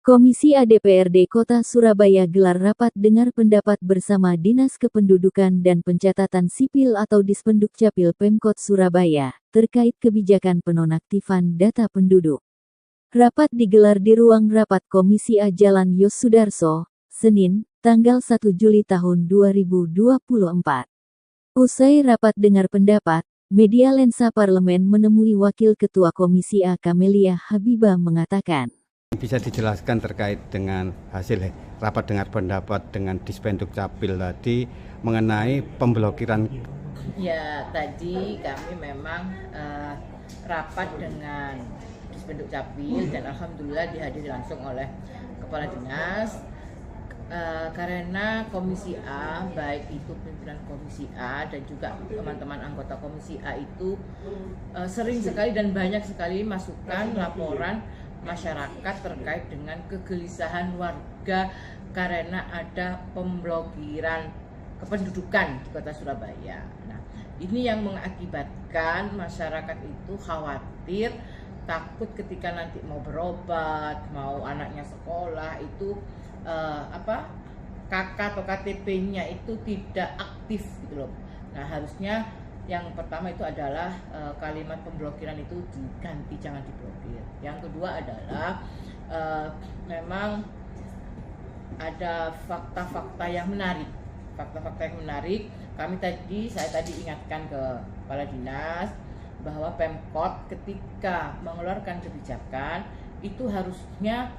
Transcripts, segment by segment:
Komisi A DPRD Kota Surabaya gelar rapat dengar pendapat bersama Dinas Kependudukan dan Pencatatan Sipil atau Dispendukcapil Pemkot Surabaya, terkait kebijakan penonaktifan data penduduk. Rapat digelar di ruang rapat Komisi A Jalan Yos Sudarso, Senin, tanggal 1 Juli tahun 2024. Usai rapat dengar pendapat, media Lensa Parlemen menemui Wakil Ketua Komisi A Kamelia Habibah mengatakan, bisa dijelaskan terkait dengan hasil rapat dengar pendapat dengan Dispendukcapil tadi mengenai pemblokiran? Ya, tadi kami memang rapat dengan Dispendukcapil dan alhamdulillah dihadiri langsung oleh Kepala Dinas karena Komisi A, baik itu pimpinan Komisi A dan juga teman-teman anggota Komisi A itu sering sekali dan banyak sekali masukan laporan masyarakat terkait dengan kegelisahan warga karena ada pemblokiran kependudukan di Kota Surabaya. Nah, ini yang mengakibatkan masyarakat itu khawatir, takut ketika nanti mau berobat, mau anaknya sekolah itu KK atau KTP-nya itu tidak aktif gitu loh. Nah, harusnya yang pertama itu adalah kalimat pemblokiran itu diganti, jangan diblokir. Yang kedua adalah memang ada fakta-fakta yang menarik. Fakta-fakta yang menarik, saya tadi ingatkan ke Kepala Dinas bahwa Pemkot ketika mengeluarkan kebijakan itu harusnya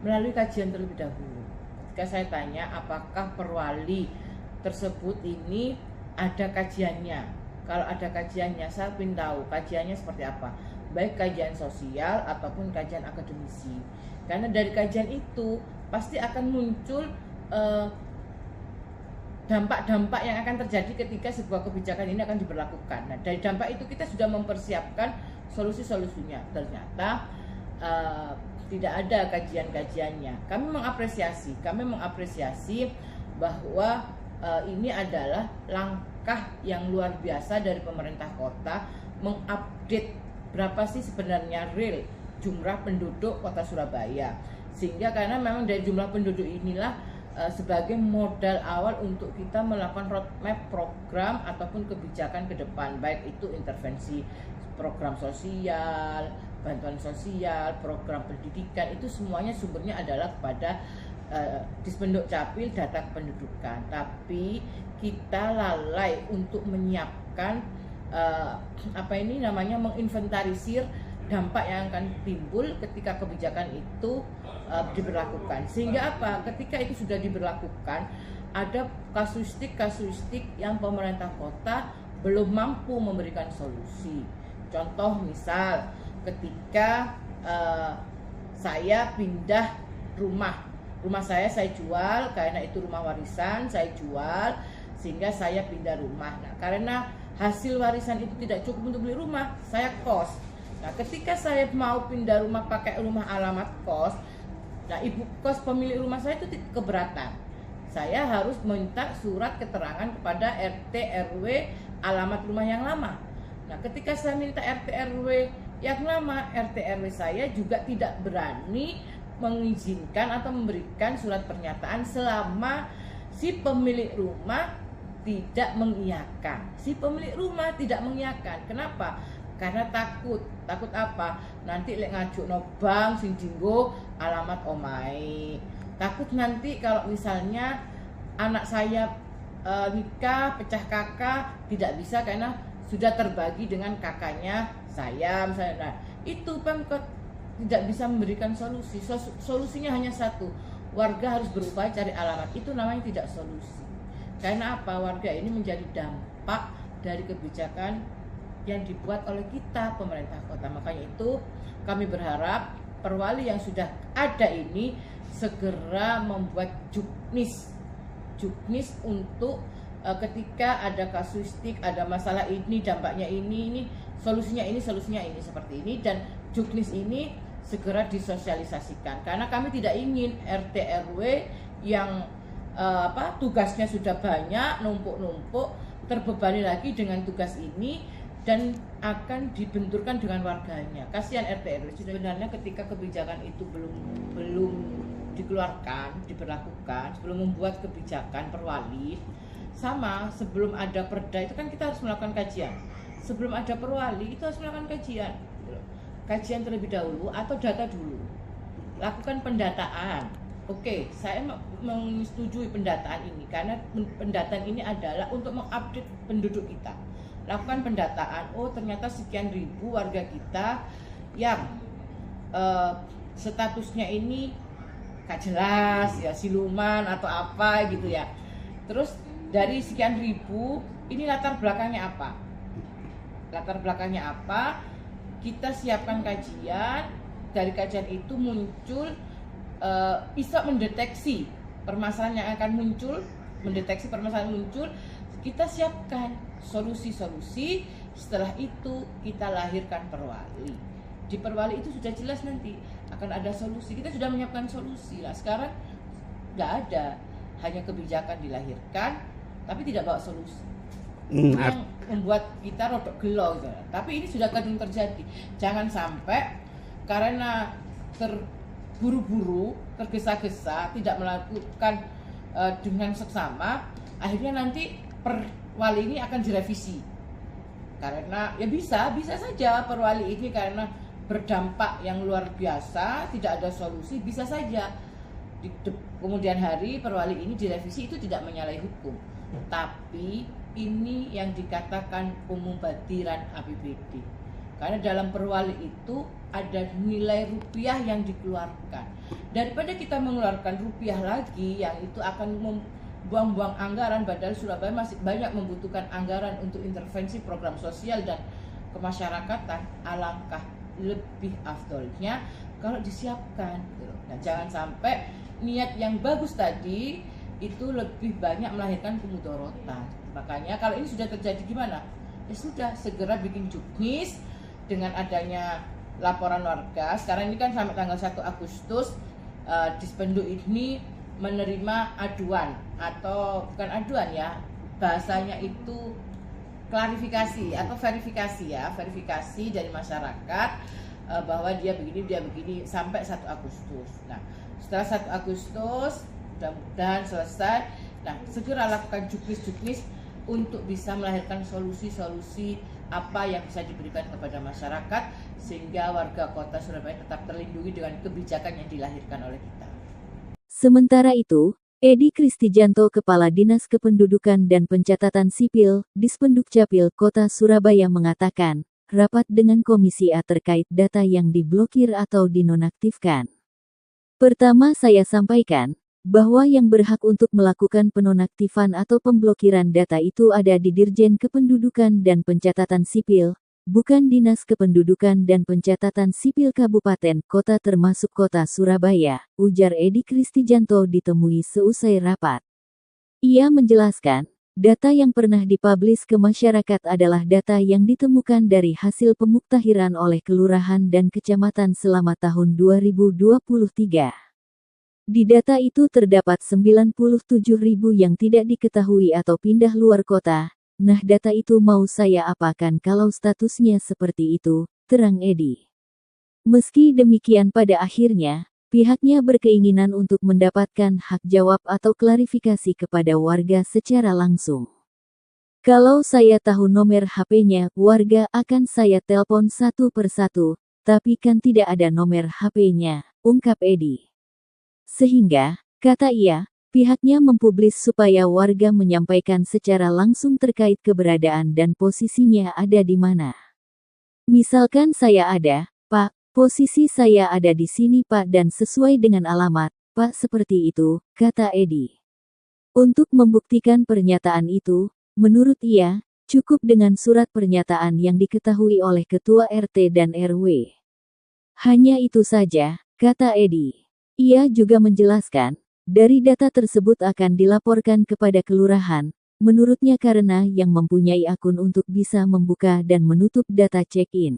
melalui kajian terlebih dahulu. Ketika saya tanya apakah perwali tersebut ini ada kajiannya. Kalau ada kajiannya, saya ingin tahu kajiannya seperti apa, baik kajian sosial ataupun kajian akademisi. Karena dari kajian itu pasti akan muncul dampak-dampak yang akan terjadi ketika sebuah kebijakan ini akan diberlakukan. Nah, dari dampak itu kita sudah mempersiapkan solusi-solusinya. Ternyata tidak ada kajian-kajiannya. Kami mengapresiasi bahwa ini adalah langkah yang luar biasa dari pemerintah kota mengupdate berapa sih sebenarnya real jumlah penduduk Kota Surabaya, sehingga karena memang dari jumlah penduduk inilah sebagai modal awal untuk kita melakukan roadmap program ataupun kebijakan ke depan, baik itu intervensi program sosial, bantuan sosial, program pendidikan, itu semuanya sumbernya adalah kepada Dispendukcapil data kependudukan. Tapi kita lalai untuk menyiapkan menginventarisir dampak yang akan timbul ketika kebijakan itu diberlakukan. Sehingga ketika itu sudah diberlakukan, ada kasuistik yang pemerintah kota belum mampu memberikan solusi. Contoh misal ketika saya pindah rumah saya jual karena itu rumah warisan, saya jual sehingga saya pindah rumah. Nah, karena hasil warisan itu tidak cukup untuk beli rumah, saya kos. Nah, ketika saya mau pindah rumah pakai rumah alamat kos, nah ibu kos pemilik rumah saya itu keberatan. Saya harus minta surat keterangan kepada RT RW alamat rumah yang lama. Nah, ketika saya minta RT RW yang lama, RT RW saya juga tidak berani mengizinkan atau memberikan surat pernyataan selama si pemilik rumah tidak mengiyakan. Kenapa? Karena takut apa? Nanti lek ngajuk no bank sing dinggo alamat omahe. Takut nanti kalau misalnya anak saya nikah, pecah kakak, tidak bisa karena sudah terbagi dengan kakaknya saya misalnya. Nah, itu Pemkot tidak bisa memberikan solusi. Solusinya hanya satu, warga harus berupaya cari alamat. Itu namanya tidak solusi. Karena apa? Warga ini menjadi dampak dari kebijakan yang dibuat oleh kita, pemerintah kota. Makanya itu kami berharap perwali yang sudah ada ini segera membuat juknis untuk ketika ada kasuistik, ada masalah ini, dampaknya ini, solusinya ini seperti ini, dan juknis ini segera disosialisasikan. Karena kami tidak ingin RT RW yang tugasnya sudah banyak, numpuk-numpuk, terbebani lagi dengan tugas ini, dan akan dibenturkan dengan warganya. Kasihan RT RW. Sebenarnya ketika kebijakan itu belum dikeluarkan, diberlakukan, sebelum membuat kebijakan perwali, sama sebelum ada perda itu kan kita harus melakukan kajian. Sebelum ada perwali itu harus melakukan kajian, kajian terlebih dahulu atau data dulu. Lakukan pendataan. Oke, saya menyetujui pendataan ini karena pendataan ini adalah untuk mengupdate penduduk kita. Lakukan pendataan, oh ternyata sekian ribu warga kita yang statusnya ini gak jelas ya, siluman atau apa gitu ya. Terus dari sekian ribu ini latar belakangnya apa? Latar belakangnya apa? Kita siapkan kajian, dari kajian itu muncul bisa mendeteksi permasalahan yang akan muncul, kita siapkan solusi-solusi, setelah itu kita lahirkan perwali. Di perwali itu sudah jelas nanti akan ada solusi, kita sudah menyiapkan solusi lah. Sekarang nggak ada, hanya kebijakan dilahirkan tapi tidak bawa solusi. Ini yang membuat kita rodok gelo gitu. Tapi ini sudah kadang terjadi. Jangan sampai karena terburu-buru, tergesa-gesa, tidak melakukan dengan seksama, akhirnya nanti perwali ini akan direvisi. Karena ya bisa saja perwali ini karena berdampak yang luar biasa, tidak ada solusi, bisa saja di kemudian hari perwali ini direvisi, itu tidak menyalahi hukum. Tapi ini yang dikatakan pemubadiran APBD. Karena dalam perwali itu ada nilai rupiah yang dikeluarkan. Daripada kita mengeluarkan rupiah lagi yang itu akan membuang-buang anggaran, padahal Surabaya masih banyak membutuhkan anggaran untuk intervensi program sosial dan kemasyarakatan, alangkah lebih afdolnya kalau disiapkan. Nah, jangan sampai niat yang bagus tadi itu lebih banyak melahirkan kemudorotan. Makanya kalau ini sudah terjadi gimana? Ya sudah, segera bikin juknis dengan adanya laporan warga. Sekarang ini kan sampai tanggal 1 Agustus Dispenduk ini menerima aduan, atau bukan aduan ya, bahasanya itu klarifikasi atau verifikasi dari masyarakat bahwa dia begini sampai 1 Agustus. Nah, setelah 1 Agustus mudah-mudahan selesai. Nah, segera lakukan juknis untuk bisa melahirkan solusi-solusi apa yang bisa diberikan kepada masyarakat sehingga warga kota Surabaya tetap terlindungi dengan kebijakan yang dilahirkan oleh kita. Sementara itu, Edi Kristijanto, Kepala Dinas Kependudukan dan Pencatatan Sipil, Dispendukcapil Kota Surabaya mengatakan, rapat dengan Komisi A terkait data yang diblokir atau dinonaktifkan. Pertama saya sampaikan, bahwa yang berhak untuk melakukan penonaktifan atau pemblokiran data itu ada di Dirjen Kependudukan dan Pencatatan Sipil, bukan Dinas Kependudukan dan Pencatatan Sipil Kabupaten Kota termasuk Kota Surabaya, ujar Edi Kristijanto ditemui seusai rapat. Ia menjelaskan, data yang pernah dipublis ke masyarakat adalah data yang ditemukan dari hasil pemuktahiran oleh kelurahan dan kecamatan selama tahun 2023. Di data itu terdapat 97.000 yang tidak diketahui atau pindah luar kota. Nah, data itu mau saya apakan kalau statusnya seperti itu, terang Edi. Meski demikian pada akhirnya, pihaknya berkeinginan untuk mendapatkan hak jawab atau klarifikasi kepada warga secara langsung. Kalau saya tahu nomor HP-nya warga akan saya telepon satu persatu, tapi kan tidak ada nomor HP-nya, ungkap Edi. Sehingga, kata ia, pihaknya mempublis supaya warga menyampaikan secara langsung terkait keberadaan dan posisinya ada di mana. Misalkan saya ada, Pak, posisi saya ada di sini Pak dan sesuai dengan alamat, Pak seperti itu, kata Edi. Untuk membuktikan pernyataan itu, menurut ia, cukup dengan surat pernyataan yang diketahui oleh Ketua RT dan RW. Hanya itu saja, kata Edi. Ia juga menjelaskan, dari data tersebut akan dilaporkan kepada kelurahan, menurutnya karena yang mempunyai akun untuk bisa membuka dan menutup data check-in.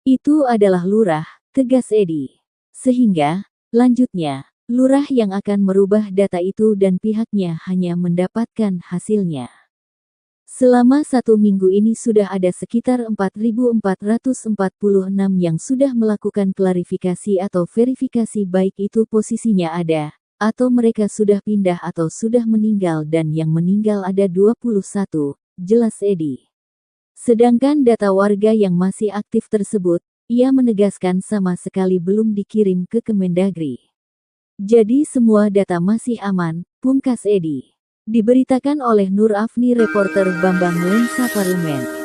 Itu adalah lurah, tegas Edi. Sehingga, lanjutnya, lurah yang akan merubah data itu dan pihaknya hanya mendapatkan hasilnya. Selama 1 minggu ini sudah ada sekitar 4.446 yang sudah melakukan klarifikasi atau verifikasi baik itu posisinya ada, atau mereka sudah pindah atau sudah meninggal dan yang meninggal ada 21, jelas Edi. Sedangkan data warga yang masih aktif tersebut, ia menegaskan sama sekali belum dikirim ke Kemendagri. Jadi semua data masih aman, pungkas Edi. Diberitakan oleh Nur Afni reporter Bambang Lensa Parlemen.